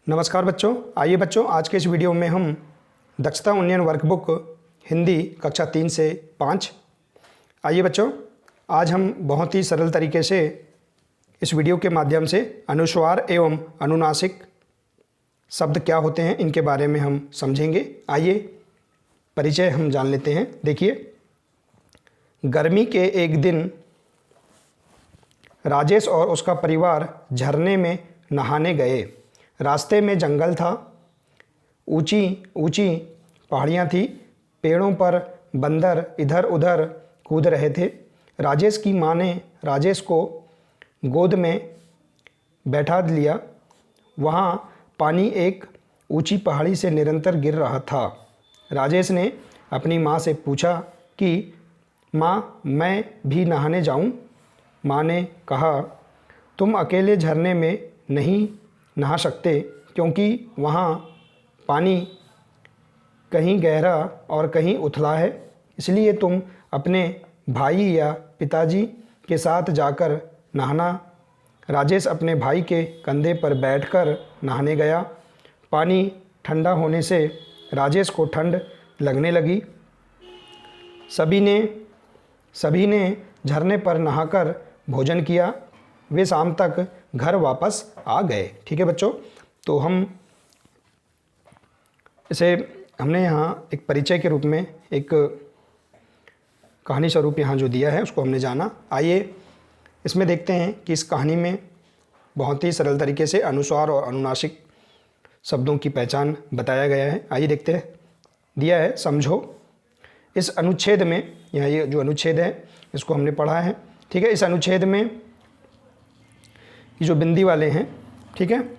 नमस्कार बच्चों, आइए बच्चों आज के इस वीडियो में हम दक्षता उन्नयन वर्कबुक हिंदी कक्षा 3 से 5। आइए बच्चों, आज हम बहुत ही सरल तरीके से इस वीडियो के माध्यम से अनुस्वार एवं अनुनासिक शब्द क्या होते हैं इनके बारे में हम समझेंगे। आइए परिचय हम जान लेते हैं। देखिए, गर्मी के एक दिन राजेश और उसका परिवार झरने में नहाने गए। रास्ते में जंगल था, ऊंची ऊंची पहाड़ियाँ थी, पेड़ों पर बंदर इधर उधर कूद रहे थे। राजेश की माँ ने राजेश को गोद में बैठा लिया। वहाँ पानी एक ऊंची पहाड़ी से निरंतर गिर रहा था। राजेश ने अपनी माँ से पूछा कि माँ, मैं भी नहाने जाऊँ? माँ ने कहा, तुम अकेले झरने में नहीं नहा सकते, क्योंकि वहाँ पानी कहीं गहरा और कहीं उथला है। इसलिए तुम अपने भाई या पिताजी के साथ जाकर नहाना। राजेश अपने भाई के कंधे पर बैठकर नहाने गया। पानी ठंडा होने से राजेश को ठंड लगने लगी। सभी ने झरने पर नहाकर भोजन किया। वे शाम तक घर वापस आ गए। ठीक है बच्चों, तो हमने यहाँ एक परिचय के रूप में एक कहानी स्वरूप यहाँ जो दिया है उसको हमने जाना। आइए इसमें देखते हैं कि इस कहानी में बहुत ही सरल तरीके से अनुस्वार और अनुनासिक शब्दों की पहचान बताया गया है। आइए देखते हैं। दिया है, समझो। इस अनुच्छेद में, यहाँ ये जो अनुच्छेद है इसको हमने पढ़ा है। ठीक है, इस अनुच्छेद में ये जो बिंदी वाले हैं, ठीक है,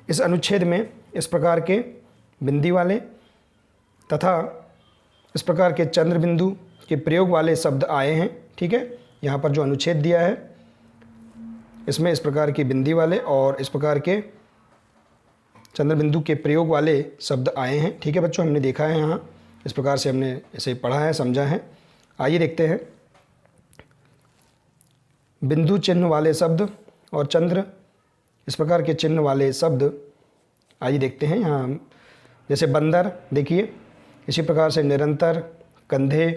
इस अनुच्छेद में इस प्रकार के बिंदी वाले तथा इस प्रकार के चंद्र बिंदु के प्रयोग वाले शब्द आए हैं। ठीक है, यहाँ पर जो अनुच्छेद दिया है इसमें इस प्रकार की बिंदी वाले और इस प्रकार के चंद्र बिंदु के प्रयोग वाले शब्द आए हैं। ठीक है बच्चों, हमने देखा है, यहाँ इस प्रकार से हमने इसे पढ़ा है, समझा है। आइए देखते हैं। बिंदु चिन्ह वाले शब्द और चंद्र इस प्रकार के चिन्ह वाले शब्द आइए देखते हैं। यहाँ जैसे बंदर, देखिए, इसी प्रकार से निरंतर, कंधे,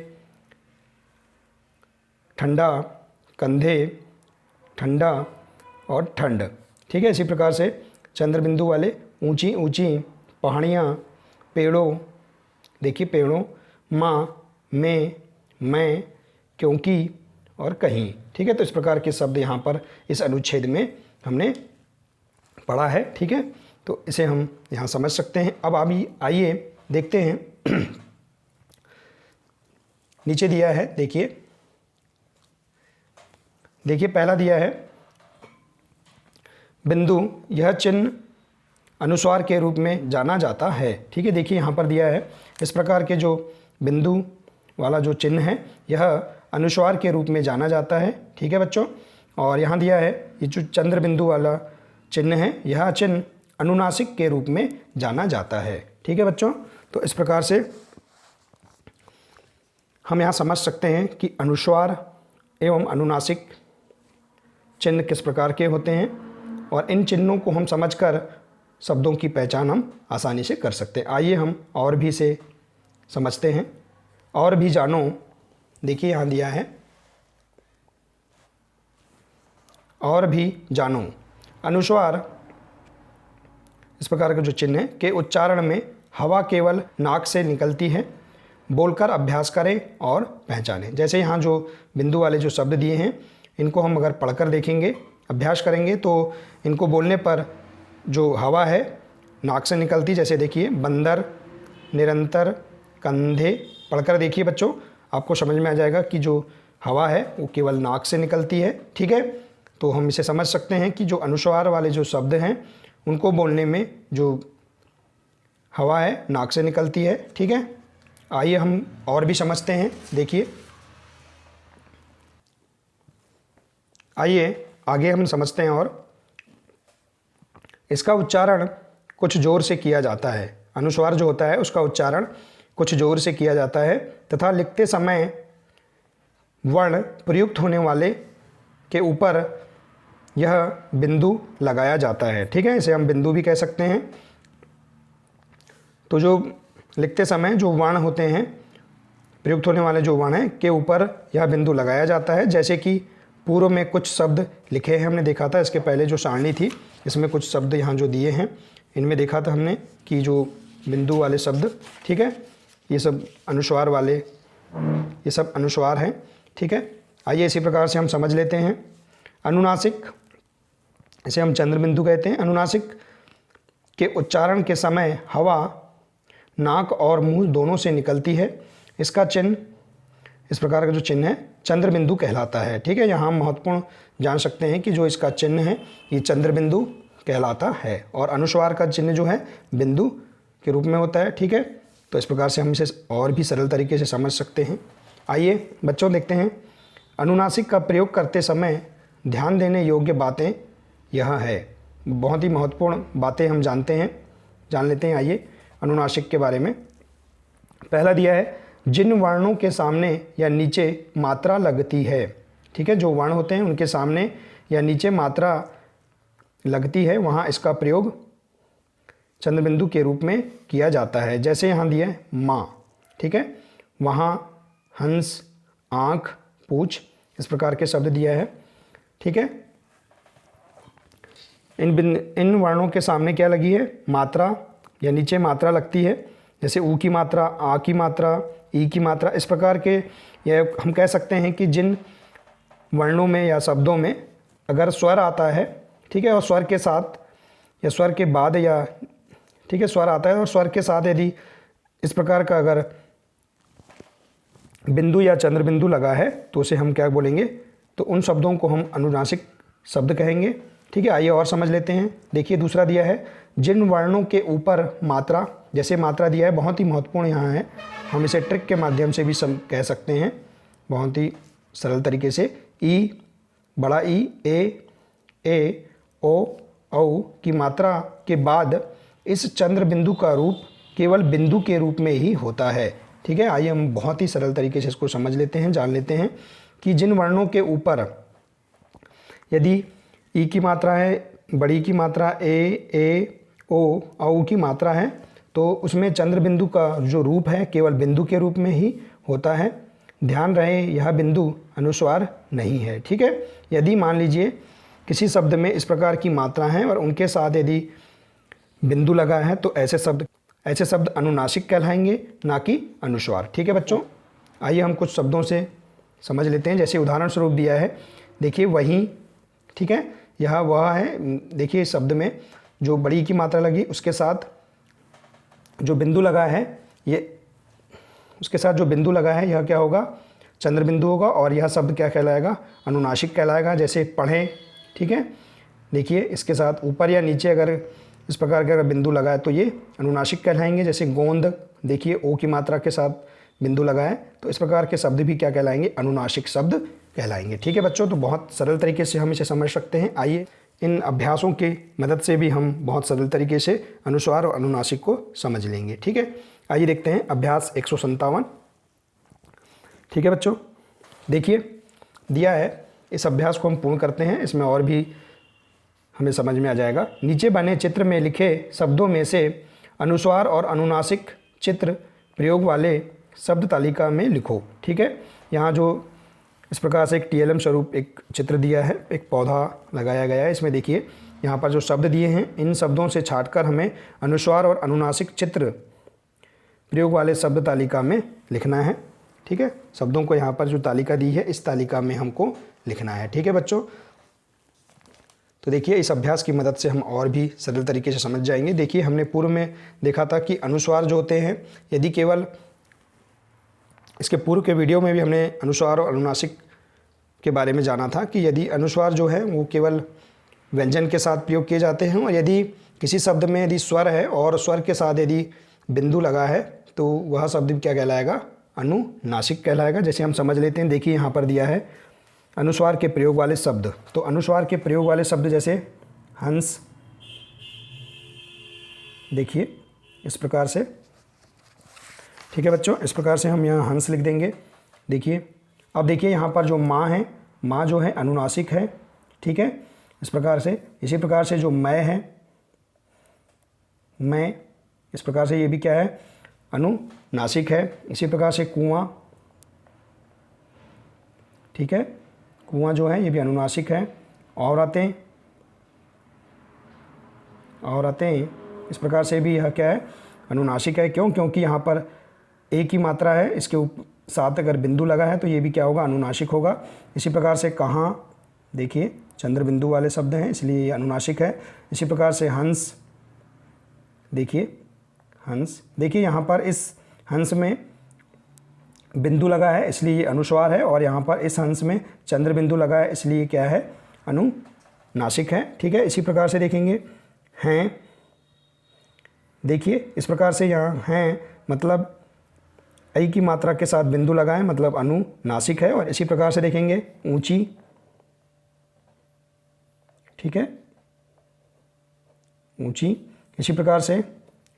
ठंडा, कंधे, ठंडा और ठंड। ठीक है, इसी प्रकार से चंद्र बिंदु वाले ऊंची ऊंची पहाड़ियाँ, पेड़ों, देखिए पेड़ों, माँ, में, मैं, क्योंकि और कहीं। ठीक है, तो इस प्रकार के शब्द यहाँ पर इस अनुच्छेद में हमने पढ़ा है। ठीक है, तो इसे हम यहाँ समझ सकते हैं। अब अभी आइए देखते हैं। नीचे दिया है, देखिए पहला दिया है बिंदु, यह चिन्ह अनुस्वार के रूप में जाना जाता है। ठीक है, देखिए यहाँ पर दिया है इस प्रकार के जो बिंदु वाला जो चिन्ह है यह अनुस्वार के रूप में जाना जाता है। ठीक है बच्चों, और यहाँ दिया है ये जो चंद्र बिंदु वाला चिन्ह है यह चिन्ह अनुनासिक के रूप में जाना जाता है। ठीक है बच्चों, तो इस प्रकार से हम यहाँ समझ सकते हैं कि अनुस्वार एवं अनुनासिक चिन्ह किस प्रकार के होते हैं और इन चिन्हों को हम समझकर शब्दों की पहचान हम आसानी से कर सकते हैं। आइए हम और भी से समझते हैं। और भी जानो, देखिए यहाँ दिया है, और भी जानो। अनुस्वार इस प्रकार का जो चिन्ह है के उच्चारण में हवा केवल नाक से निकलती है। बोलकर अभ्यास करें और पहचानें। जैसे यहाँ जो बिंदु वाले जो शब्द दिए हैं इनको हम अगर पढ़कर देखेंगे, अभ्यास करेंगे, तो इनको बोलने पर जो हवा है नाक से निकलती, जैसे देखिए बंदर, निरंतर, कंधे। पढ़कर देखिए बच्चों, आपको समझ में आ जाएगा कि जो हवा है वो केवल नाक से निकलती है। ठीक है, तो हम इसे समझ सकते हैं कि जो अनुस्वार वाले जो शब्द हैं उनको बोलने में जो हवा है नाक से निकलती है। ठीक है, आइए हम और भी समझते हैं। देखिए, आइए आगे हम समझते हैं। और इसका उच्चारण कुछ जोर से किया जाता है। अनुस्वार जो होता है उसका उच्चारण कुछ जोर से किया जाता है तथा लिखते समय वर्ण प्रयुक्त होने वाले के ऊपर यह बिंदु लगाया जाता है। ठीक है, इसे हम बिंदु भी कह सकते हैं। तो जो लिखते समय जो वर्ण होते हैं, प्रयुक्त होने वाले जो वर्ण हैं के ऊपर यह बिंदु लगाया जाता है। जैसे कि पूर्व में कुछ शब्द लिखे हैं, हमने देखा था इसके पहले जो सारणी थी इसमें कुछ शब्द यहाँ जो दिए हैं इनमें देखा था हमने कि जो बिंदु वाले शब्द, ठीक है, ये सब अनुस्वार वाले, ये सब अनुस्वार हैं। ठीक है, आइए इसी प्रकार से हम समझ लेते हैं। अनुनासिक, इसे हम चंद्र बिंदु कहते हैं। अनुनासिक के उच्चारण के समय हवा नाक और मुंह दोनों से निकलती है। इसका चिन्ह, इस प्रकार का जो चिन्ह है चंद्र बिंदु कहलाता है। ठीक है, यहाँ हम महत्वपूर्ण जान सकते हैं कि जो इसका चिन्ह है ये चंद्र बिंदु कहलाता है और अनुस्वार का चिन्ह जो है बिंदु के रूप में होता है। ठीक है, तो इस प्रकार से हम इसे और भी सरल तरीके से समझ सकते हैं। आइए बच्चों देखते हैं, अनुनासिक का प्रयोग करते समय ध्यान देने योग्य बातें यह है। बहुत ही महत्वपूर्ण बातें हम जान लेते हैं। आइए अनुनासिक के बारे में। पहला दिया है, जिन वर्णों के सामने या नीचे मात्रा लगती है। ठीक है, जो वर्ण होते हैं उनके सामने या नीचे मात्रा लगती है वहाँ इसका प्रयोग चंद्रबिंदु के रूप में किया जाता है। जैसे यहाँ दिया है माँ, ठीक है, वहाँ हंस, आँख, पूछ, इस प्रकार के शब्द दिया है। ठीक है, इन वर्णों के सामने क्या लगी है, मात्रा या नीचे मात्रा लगती है। जैसे ऊ की मात्रा, आ की मात्रा, ई की मात्रा, इस प्रकार के यह हम कह सकते हैं कि जिन वर्णों में या शब्दों में अगर स्वर आता है, ठीक है, और स्वर के साथ या स्वर के बाद या, ठीक है, स्वर आता है और स्वर के साथ यदि इस प्रकार का अगर बिंदु या चंद्र बिंदु लगा है तो उसे हम क्या बोलेंगे, तो उन शब्दों को हम अनुनासिक शब्द कहेंगे। ठीक है, आइए और समझ लेते हैं। देखिए दूसरा दिया है, जिन वर्णों के ऊपर मात्रा, जैसे मात्रा दिया है, बहुत ही महत्वपूर्ण यहाँ है, हम इसे ट्रिक के माध्यम से भी कह सकते हैं बहुत ही सरल तरीके से। ई, बड़ा ई, ए, ओ, औ की मात्रा के बाद इस चंद्र बिंदु का रूप केवल बिंदु के रूप में ही होता है। ठीक है, आइए हम बहुत ही सरल तरीके से इसको समझ लेते हैं, जान लेते हैं कि जिन वर्णों के ऊपर यदि ई की मात्रा है, बड़ी की मात्रा ए, ओ, औ की मात्रा है तो उसमें चंद्र बिंदु का जो रूप है केवल बिंदु के रूप में ही होता है। ध्यान रहे यह बिंदु अनुस्वार नहीं है। ठीक है, यदि मान लीजिए किसी शब्द में इस प्रकार की मात्रा है और उनके साथ यदि बिंदु लगा है तो ऐसे शब्द अनुनासिक कहलाएंगे, ना कि अनुस्वार। ठीक है बच्चों, आइए हम कुछ शब्दों से समझ लेते हैं। जैसे उदाहरण स्वरूप दिया है, देखिए वहीं, ठीक है, यह वह है। देखिए इस शब्द में जो बड़ी की मात्रा लगी उसके साथ जो बिंदु लगा है, ये उसके साथ जो बिंदु लगा है यह क्या होगा, चंद्र बिंदु होगा और यह शब्द क्या कहलाएगा, अनुनासिक कहलाएगा। जैसे पढ़ें, ठीक है, देखिए इसके साथ ऊपर या नीचे अगर इस प्रकार का बिंदु लगा है तो ये अनुनासिक कहलाएंगे। जैसे गोंद, देखिए ओ की मात्रा के साथ बिंदु लगा है तो इस प्रकार के शब्द भी क्या कहलाएंगे, अनुनासिक शब्द कहलाएंगे। ठीक है बच्चों, तो बहुत सरल तरीके से हम इसे समझ सकते हैं। आइए इन अभ्यासों की मदद से भी हम बहुत सरल तरीके से अनुस्वार और अनुनासिक को समझ लेंगे। ठीक है, आइए देखते हैं अभ्यास 157। ठीक है बच्चों, देखिए दिया है, इस अभ्यास को हम पूर्ण करते हैं, इसमें और भी हमें समझ में आ जाएगा। नीचे बने चित्र में लिखे शब्दों में से अनुस्वार और अनुनासिक चित्र प्रयोग वाले शब्द तालिका में लिखो। ठीक है, यहाँ जो इस प्रकार से एक TLM स्वरूप एक चित्र दिया है, एक पौधा लगाया गया है, इसमें देखिए यहाँ पर जो शब्द दिए हैं इन शब्दों से छांटकर हमें अनुस्वार और अनुनासिक चित्र प्रयोग वाले शब्द तालिका में लिखना है। ठीक है, शब्दों को यहाँ पर जो तालिका दी है इस तालिका में हमको लिखना है। ठीक है बच्चों, तो देखिए इस अभ्यास की मदद से हम और भी सरल तरीके से समझ जाएंगे। देखिए हमने पूर्व में देखा था कि अनुस्वार जो होते हैं, यदि केवल इसके पूर्व के वीडियो में भी हमने अनुस्वार और अनुनासिक के बारे में जाना था कि यदि अनुस्वार जो है वो केवल व्यंजन के साथ प्रयोग किए जाते हैं और यदि किसी शब्द में यदि स्वर है और स्वर के साथ यदि बिंदु लगा है तो वह शब्द क्या कहलाएगा, अनुनासिक कहलाएगा। जैसे हम समझ लेते हैं, देखिए यहाँ पर दिया है अनुस्वार के प्रयोग वाले शब्द, तो अनुस्वार के प्रयोग वाले शब्द जैसे हंस, देखिए इस प्रकार से। ठीक है बच्चों, इस प्रकार से हम यहाँ हंस लिख देंगे। देखिए अब देखिए यहाँ पर जो माँ है, माँ जो है अनुनासिक है। ठीक है, इस प्रकार से। इसी प्रकार से जो मैं है, मैं, इस प्रकार से ये भी क्या है, अनुनासिक है। इसी प्रकार से कुआं, ठीक है, कुआं जो है ये भी अनुनासिक है। औरतें, औरतें, इस प्रकार से भी यह क्या है, अनुनासिक है। क्यों? क्योंकि यहाँ पर एक ही मात्रा है, इसके साथ अगर बिंदु लगा है तो ये भी क्या होगा, अनुनासिक होगा। इसी प्रकार से कहाँ, देखिए चंद्र बिंदु वाले शब्द हैं इसलिए ये अनुनासिक है। इसी प्रकार से हंस, देखिए हंस, देखिए यहाँ पर इस हंस में बिंदु लगा है इसलिए ये अनुस्वार है, और यहाँ पर इस हंस में चंद्र बिंदु लगा है इसलिए क्या है, अनुनासिक है। ठीक है, इसी प्रकार से देखेंगे हैं, देखिए इस प्रकार से यहाँ हैं मतलब ऐ की मात्रा के साथ बिंदु लगा है मतलब अनुनासिक है। और इसी प्रकार से देखेंगे ऊंची, ठीक है, ऊंची, इसी प्रकार से।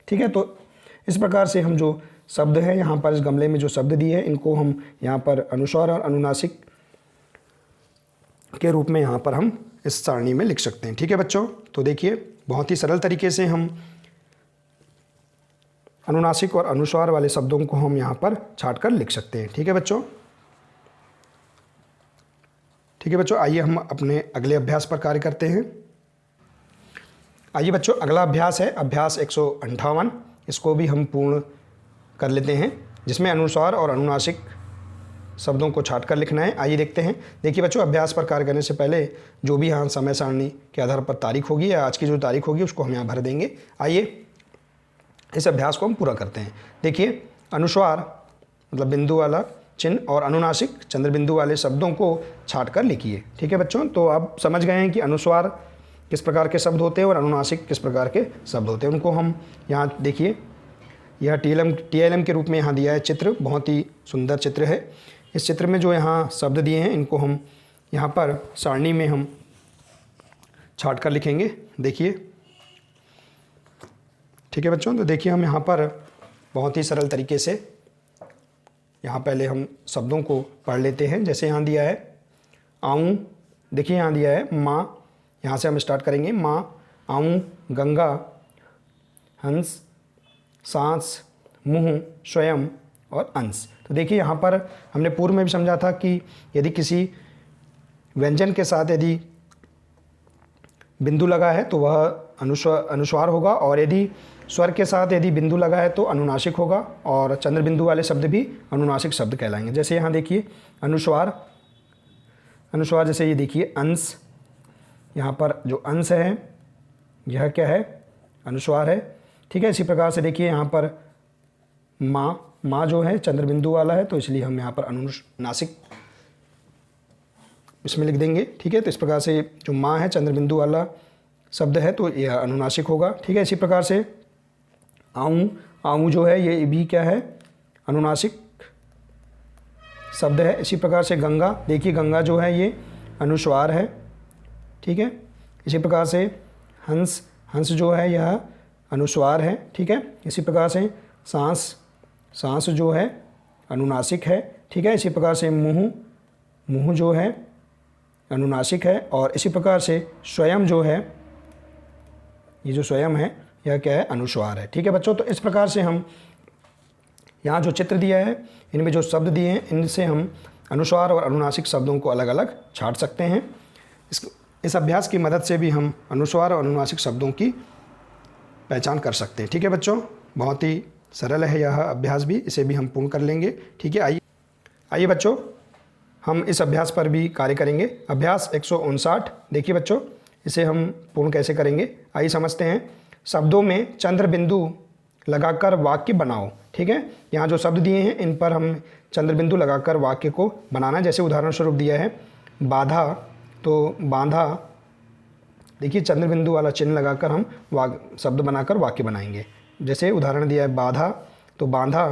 ठीक है, तो इस प्रकार से हम जो शब्द है यहाँ पर इस गमले में जो शब्द दिए हैं इनको हम यहाँ पर अनुस्वार और अनुनासिक के रूप में यहाँ पर हम इस सारणी में लिख सकते हैं। ठीक है बच्चों, तो देखिए बहुत ही सरल तरीके से हम अनुनासिक और अनुस्वार वाले शब्दों को हम यहाँ पर छाट कर लिख सकते हैं। ठीक है बच्चों, ठीक है बच्चों, आइए हम अपने अगले अभ्यास पर कार्य करते हैं। आइए बच्चों, अगला अभ्यास है अभ्यास 158। इसको भी हम पूर्ण कर लेते हैं, जिसमें अनुस्वार और अनुनासिक शब्दों को छाट कर लिखना है। आइए देखते हैं। देखिए बच्चों, अभ्यास पर कार्य करने से पहले जो भी यहाँ समय सारणी के आधार पर तारीख होगी या आज की जो तारीख होगी उसको हम यहाँ भर देंगे। आइए इस अभ्यास को हम पूरा करते हैं। देखिए, अनुस्वार मतलब बिंदु वाला चिन्ह और अनुनासिक चंद्र बिंदु वाले शब्दों को छाट कर लिखिए। ठीक है बच्चों, तो आप समझ गए हैं कि अनुस्वार किस प्रकार के शब्द होते हैं और अनुनासिक किस प्रकार के शब्द होते हैं। उनको हम यहाँ देखिए, यह TLM के रूप में यहाँ दिया है चित्र, बहुत ही सुंदर चित्र है। इस चित्र में जो यहाँ शब्द दिए हैं इनको हम यहाँ पर सारणी में हम छाट कर लिखेंगे। देखिए, ठीक है बच्चों, तो देखिए हम यहाँ पर बहुत ही सरल तरीके से यहाँ पहले हम शब्दों को पढ़ लेते हैं। जैसे यहाँ दिया है आऊँ, देखिए यहाँ दिया है माँ, यहाँ से हम स्टार्ट करेंगे। माँ, आऊँ, गंगा, हंस, सांस, मुँह, स्वयं और अंश। तो देखिए यहाँ पर हमने पूर्व में भी समझा था कि यदि किसी व्यंजन के साथ यदि बिंदु लगा है तो वह अनुस्वार होगा, और यदि स्वर के साथ यदि बिंदु लगा है तो अनुनासिक होगा, और चंद्र बिंदु वाले शब्द भी अनुनासिक शब्द कहलाएंगे। जैसे यहाँ देखिए अनुस्वार, अनुस्वार जैसे ये देखिए अंश, यहाँ पर जो अंश है यह क्या है, अनुस्वार है। ठीक है, इसी प्रकार से देखिए यहाँ पर माँ, माँ जो है चंद्र बिंदु वाला है तो इसलिए हम यहाँ पर अनुनासिक इसमें लिख देंगे। ठीक है, तो इस प्रकार से जो माँ है चंद्र बिंदु वाला शब्द है तो यह अनुनासिक होगा। ठीक है, इसी प्रकार से आऊँ, आऊँ जो है ये भी क्या है, अनुनासिक शब्द है। इसी प्रकार से गंगा, देखिए गंगा जो है ये अनुस्वार है। ठीक है, इसी प्रकार से हंस, हंस जो है यह अनुस्वार है। ठीक है, इसी प्रकार से सांस, सांस जो है अनुनासिक है। ठीक है, इसी प्रकार से मुँह, मुँह जो है अनुनासिक है। और इसी प्रकार से स्वयं जो है, ये जो स्वयं है यह क्या है, अनुस्वार है। ठीक है बच्चों, तो इस प्रकार से हम यहाँ जो चित्र दिया है इनमें जो शब्द दिए हैं इनसे हम अनुस्वार और अनुनासिक शब्दों को अलग अलग छाट सकते हैं। इस अभ्यास की मदद से भी हम अनुस्वार और अनुनासिक शब्दों की पहचान कर सकते हैं। ठीक है बच्चों, बहुत ही सरल है यह अभ्यास भी, इसे भी हम पूर्ण कर लेंगे। ठीक है, आइए बच्चों हम इस अभ्यास पर भी कार्य करेंगे। अभ्यास 159, देखिए बच्चों इसे हम पूर्ण कैसे करेंगे, आइए समझते हैं। शब्दों में चंद्र बिंदु लगाकर वाक्य बनाओ। ठीक है, यहाँ जो शब्द दिए हैं इन पर हम चंद्र बिंदु लगाकर वाक्य को बनाना। जैसे उदाहरण स्वरूप दिया है बाधा, तो बांधा, देखिए चंद्र बिंदु वाला चिन्ह लगाकर हम शब्द बनाकर वाक्य बनाएंगे। जैसे उदाहरण दिया है बाधा, तो बांधा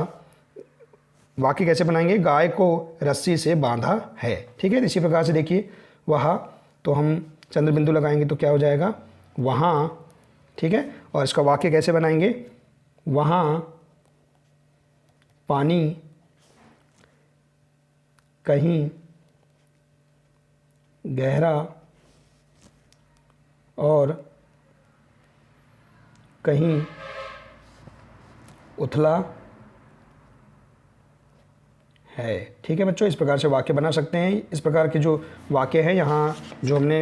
वाक्य कैसे बनाएंगे, गाय को रस्सी से बांधा है। ठीक है, इसी प्रकार से देखिए वहाँ, तो हम चंद्र बिंदु लगाएंगे तो क्या हो जाएगा, वहाँ। ठीक है, और इसका वाक्य कैसे बनाएंगे, वहाँ पानी कहीं गहरा और कहीं उथला है। ठीक है बच्चों, इस प्रकार से वाक्य बना सकते हैं। इस प्रकार के जो वाक्य हैं, यहाँ जो हमने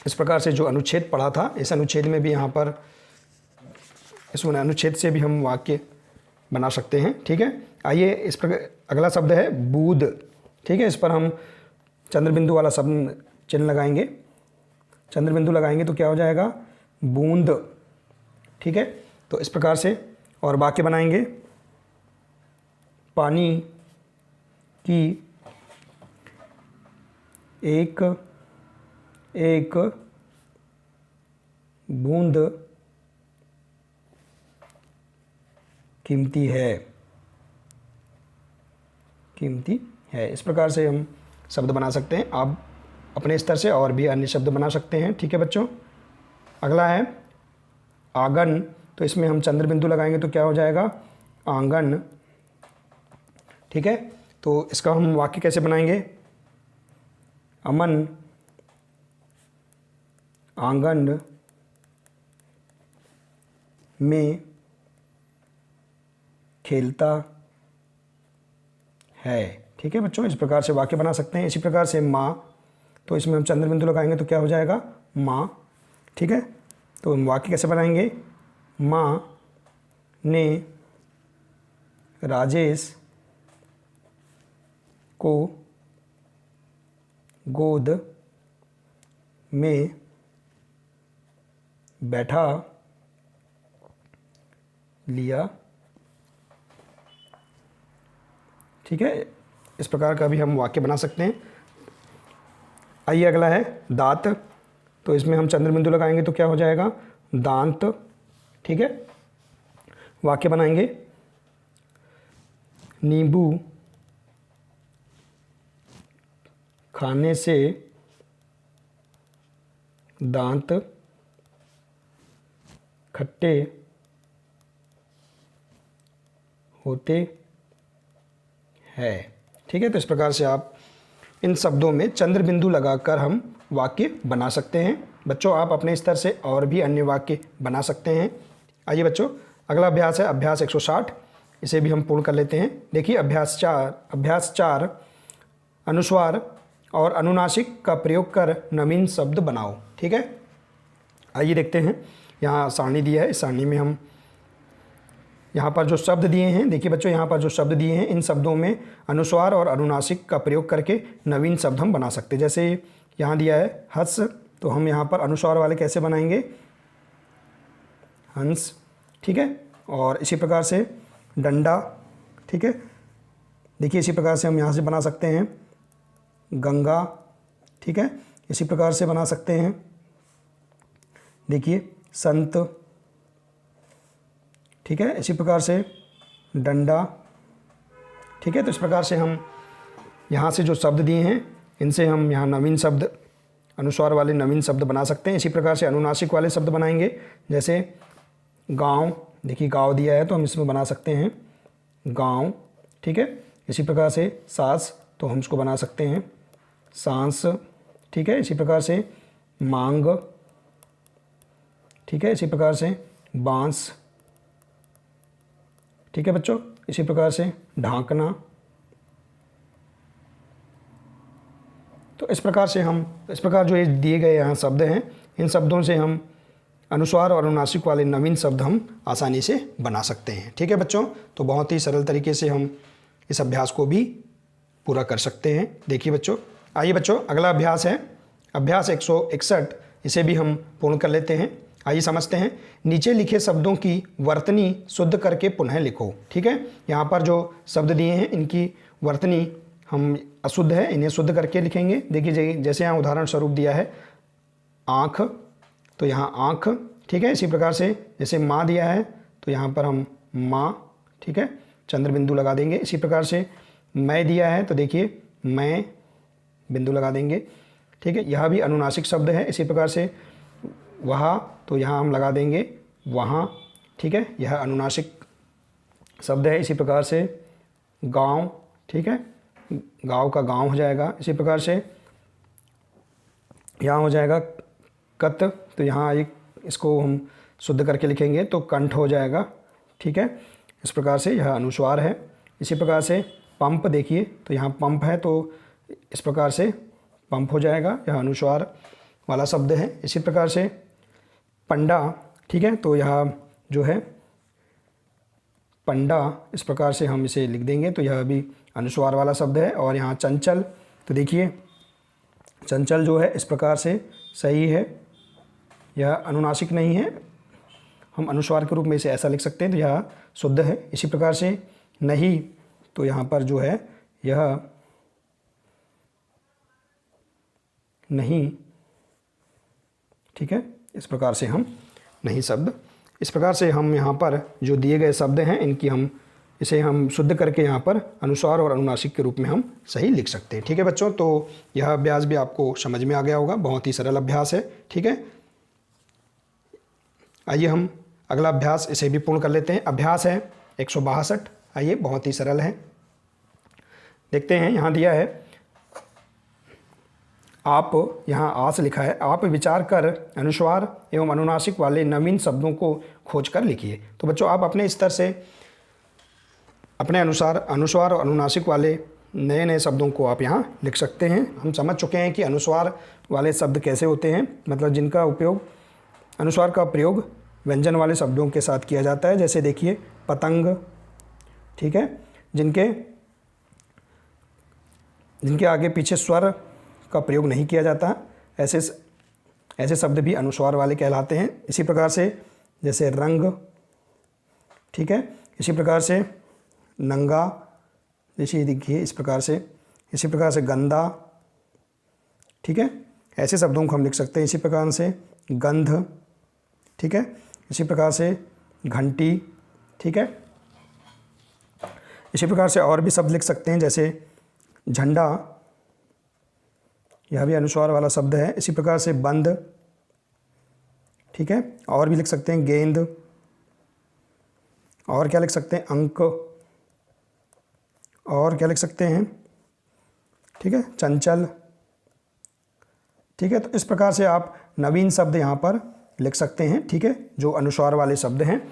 इस प्रकार से जो अनुच्छेद पढ़ा था, इस अनुच्छेद में भी यहाँ पर इस अनुच्छेद से भी हम वाक्य बना सकते हैं। ठीक है, आइए इस प्रकार अगला शब्द है बूंद। ठीक है, इस पर हम चंद्रबिंदु वाला शब्द चिन्ह लगाएंगे। चंद्रबिंदु लगाएंगे तो क्या हो जाएगा, बूंद। ठीक है, तो इस प्रकार से और वाक्य बनाएंगे। पानी की एक एक बूंद कीमती है, कीमती है। इस प्रकार से हम शब्द बना सकते हैं। आप अपने स्तर से और भी अन्य शब्द बना सकते हैं। ठीक है बच्चों, अगला है आंगन। तो इसमें हम चंद्रबिंदु लगाएंगे तो क्या हो जाएगा, आंगन। ठीक है, तो इसका हम वाक्य कैसे बनाएंगे, अमन आंगन में खेलता है। ठीक है बच्चों, इस प्रकार से वाक्य बना सकते हैं। इसी प्रकार से माँ, तो इसमें हम चंद्रबिंदु लगाएंगे तो क्या हो जाएगा, माँ। ठीक है, तो हम वाक्य कैसे बनाएंगे, माँ ने राजेश को गोद में बैठा लिया। ठीक है, इस प्रकार का भी हम वाक्य बना सकते हैं। आइए अगला है दांत। तो इसमें हम चंद्रबिंदु लगाएंगे तो क्या हो जाएगा, दांत। ठीक है, वाक्य बनाएंगे, नींबू खाने से दांत खट्टे होते हैं। ठीक है, तो इस प्रकार से आप इन शब्दों में चंद्रबिंदु लगाकर हम वाक्य बना सकते हैं। बच्चों, आप अपने स्तर से और भी अन्य वाक्य बना सकते हैं। आइए बच्चों, अगला अभ्यास है अभ्यास 160। इसे भी हम पूर्ण कर लेते हैं। देखिए अभ्यास 4 अनुस्वार और अनुनासिक का प्रयोग कर नवीन शब्द बनाओ। ठीक है, आइए देखते हैं। यहाँ सारणी दिया है, इस सारणी में हम यहाँ पर जो शब्द दिए हैं, देखिए बच्चों यहाँ पर जो शब्द दिए हैं, इन शब्दों में अनुस्वार और अनुनासिक का प्रयोग करके नवीन शब्द हम बना सकते हैं। जैसे यहाँ दिया है हंस, तो हम यहाँ पर अनुस्वार वाले कैसे बनाएंगे, हंस। ठीक है, और इसी प्रकार से डंडा। ठीक है, देखिए इसी प्रकार से हम यहाँ से बना सकते हैं गंगा। ठीक है, इसी प्रकार से बना सकते हैं, देखिए संत। ठीक है, इसी प्रकार से डंडा। ठीक है, तो इस प्रकार से हम यहाँ से जो शब्द दिए हैं, इनसे हम यहाँ नवीन शब्द, अनुस्वार वाले नवीन शब्द बना सकते हैं। इसी प्रकार से अनुनासिक वाले शब्द बनाएंगे। जैसे गांव, देखिए गांव दिया है तो हम इसमें बना सकते हैं गांव। ठीक है, इसी प्रकार से सांस, तो हम इसको बना सकते हैं सांस। ठीक है, इसी प्रकार से मांग। ठीक है, इसी प्रकार से बांस। ठीक है बच्चों, इसी प्रकार से ढांकना। तो इस प्रकार से हम, इस प्रकार जो ये दिए गए यहाँ शब्द हैं, इन शब्दों से हम अनुस्वार और अनुनासिक वाले नवीन शब्द हम आसानी से बना सकते हैं। ठीक है बच्चों, तो बहुत ही सरल तरीके से हम इस अभ्यास को भी पूरा कर सकते हैं। देखिए बच्चों, आइए बच्चों, अगला अभ्यास है अभ्यास 161। इसे भी हम पूर्ण कर लेते हैं। आइए समझते हैं। नीचे लिखे शब्दों की वर्तनी शुद्ध करके पुनः लिखो। ठीक है, यहाँ पर जो शब्द दिए हैं, इनकी वर्तनी हम अशुद्ध है, इन्हें शुद्ध करके लिखेंगे। देखिए जैसे यहाँ उदाहरण स्वरूप दिया है आँख, तो यहाँ आँख। ठीक है, इसी प्रकार से जैसे माँ दिया है तो यहाँ पर हम माँ। ठीक है, चंद्रबिंदु लगा देंगे। इसी प्रकार से मैं दिया है तो देखिए मैं, बिंदु लगा देंगे। ठीक है, यह भी अनुनासिक शब्द है। इसी प्रकार से वहाँ, तो यहाँ हम लगा देंगे वहाँ। ठीक है, यह अनुनासिक शब्द है। इसी प्रकार से गांव। ठीक है, गांव का गांव हो जाएगा। इसी प्रकार से यहाँ हो जाएगा कत, तो यहाँ एक इसको हम शुद्ध करके लिखेंगे तो कंठ हो जाएगा, ठीक है। इस प्रकार से यह अनुस्वार है। इसी प्रकार से पंप, देखिए तो यहाँ पंप है तो इस प्रकार से पंप हो जाएगा, यह अनुस्वार वाला शब्द है। इसी प्रकार से पंडा, ठीक है, तो यह जो है पंडा, इस प्रकार से हम इसे लिख देंगे तो यह भी अनुस्वार वाला शब्द है। और यहाँ चंचल, तो देखिए चंचल जो है इस प्रकार से सही है, यह अनुनासिक नहीं है, हम अनुस्वार के रूप में इसे ऐसा लिख सकते हैं तो यह शुद्ध है। इसी प्रकार से नहीं, तो यहाँ पर जो है यह नहीं, ठीक है, इस प्रकार से हम नहीं शब्द, इस प्रकार से हम यहाँ पर जो दिए गए शब्द हैं इनकी इसे हम शुद्ध करके यहाँ पर अनुस्वार और अनुनासिक के रूप में हम सही लिख सकते हैं, ठीक है बच्चों। तो यह अभ्यास भी आपको समझ में आ गया होगा, बहुत ही सरल अभ्यास है, ठीक है। आइए हम अगला अभ्यास इसे भी पूर्ण कर लेते हैं। अभ्यास है 162। आइए, बहुत ही सरल है, देखते हैं। यहाँ दिया है आप, यहाँ आस लिखा है, आप विचार कर अनुस्वार एवं अनुनासिक वाले नवीन शब्दों को खोज कर लिखिए। तो बच्चों आप अपने स्तर से अपने अनुसार अनुस्वार और अनुनासिक वाले नए नए शब्दों को आप यहाँ लिख सकते हैं। हम समझ चुके हैं कि अनुस्वार वाले शब्द कैसे होते हैं, मतलब जिनका उपयोग, अनुस्वार का प्रयोग व्यंजन वाले शब्दों के साथ किया जाता है। जैसे देखिए पतंग, ठीक है, जिनके आगे पीछे स्वर का प्रयोग नहीं किया जाता, ऐसे शब्द भी अनुस्वार वाले कहलाते हैं। इसी प्रकार से जैसे रंग, ठीक है, इसी प्रकार से नंगा, जैसे देखिए इस प्रकार से, इसी प्रकार से गंदा, ठीक है, ऐसे शब्दों को हम लिख सकते हैं। इसी प्रकार से गंध, ठीक है, इसी प्रकार से घंटी, ठीक है, इसी प्रकार से और भी शब्द लिख सकते हैं जैसे झंडा, यह भी अनुस्वार वाला शब्द है। इसी प्रकार से बंद, ठीक है, और भी लिख सकते हैं गेंद, और क्या लिख सकते हैं अंक, और क्या लिख सकते हैं, ठीक है, चंचल, ठीक है। तो इस प्रकार से आप नवीन शब्द यहाँ पर लिख सकते हैं, ठीक है, जो अनुस्वार वाले शब्द हैं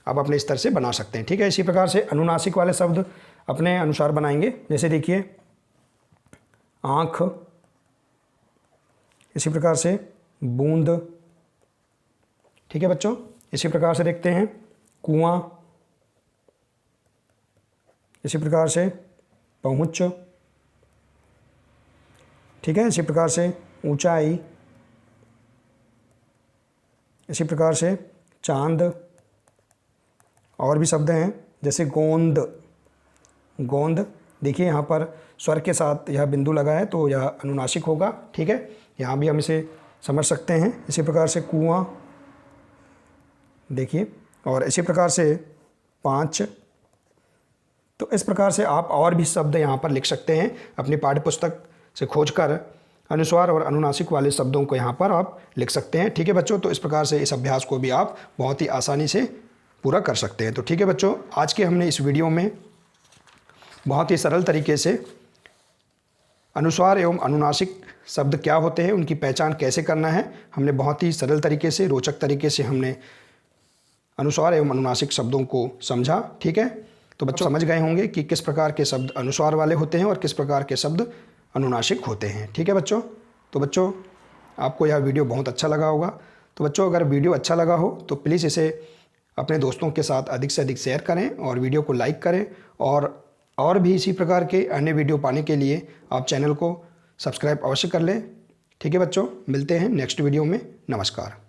आप अपने स्तर से बना सकते हैं, ठीक है। इसी प्रकार से अनुनासिक वाले शब्द अपने अनुसार बनाएंगे। जैसे देखिए आँख, इसी प्रकार से बूंद, ठीक है बच्चों। इसी प्रकार से देखते हैं कुआं, इसी प्रकार से पहुँच, ठीक है, इसी प्रकार से ऊंचाई, इसी प्रकार से चांद, और भी शब्द हैं जैसे गोंद, गोंद, देखिए यहाँ पर स्वर के साथ यह बिंदु लगा है तो यह अनुनासिक होगा, ठीक है, यहाँ भी हम इसे समझ सकते हैं। इसी प्रकार से कुआं, देखिए, और इसी प्रकार से पाँच। तो इस प्रकार से आप और भी शब्द यहाँ पर लिख सकते हैं अपनी पाठ्यपुस्तक से खोजकर, अनुस्वार और अनुनासिक वाले शब्दों को यहाँ पर आप लिख सकते हैं, ठीक है बच्चों। तो इस प्रकार से इस अभ्यास को भी आप बहुत ही आसानी से पूरा कर सकते हैं। तो ठीक है बच्चों, आज के हमने इस वीडियो में बहुत ही सरल तरीके से अनुस्वार एवं अनुनासिक शब्द क्या होते हैं, उनकी पहचान कैसे करना है, हमने बहुत ही सरल तरीके से, रोचक तरीके से हमने अनुस्वार एवं अनुनासिक शब्दों को समझा, ठीक है। तो बच्चों समझ गए होंगे कि किस प्रकार के शब्द अनुस्वार वाले होते हैं और किस प्रकार के शब्द अनुनासिक होते हैं, ठीक है बच्चों। तो बच्चों आपको यह वीडियो बहुत अच्छा लगा होगा। तो बच्चों अगर वीडियो अच्छा लगा हो तो प्लीज़ इसे अपने दोस्तों के साथ अधिक से अधिक शेयर करें और वीडियो को लाइक करें, और भी इसी प्रकार के अन्य वीडियो पाने के लिए आप चैनल को सब्सक्राइब अवश्य कर लें, ठीक है बच्चों। मिलते हैं नेक्स्ट वीडियो में, नमस्कार।